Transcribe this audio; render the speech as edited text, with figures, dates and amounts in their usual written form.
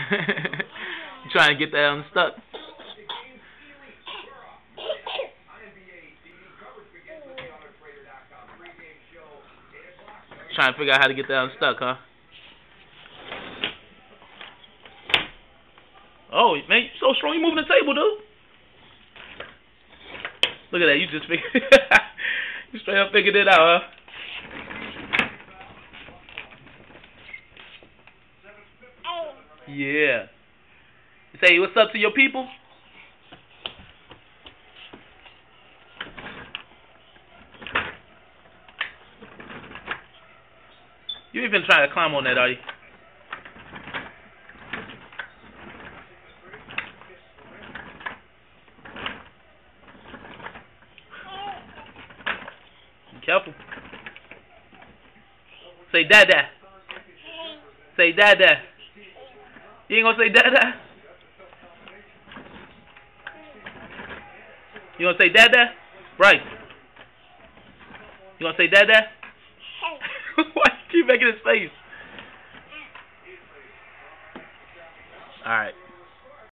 You trying to get that unstuck? Trying to figure out how to get that unstuck, huh? Oh, man, you so strong. You moving the table, dude. Look at that. You just figured. You straight up figured it out, huh? Yeah. Say what's up to your people? You even trying to climb on that, are you? Be careful. Say dada. Say dada. You ain't gonna say dada? You gonna say dada? Right. You gonna say dada? Why you keep making his face?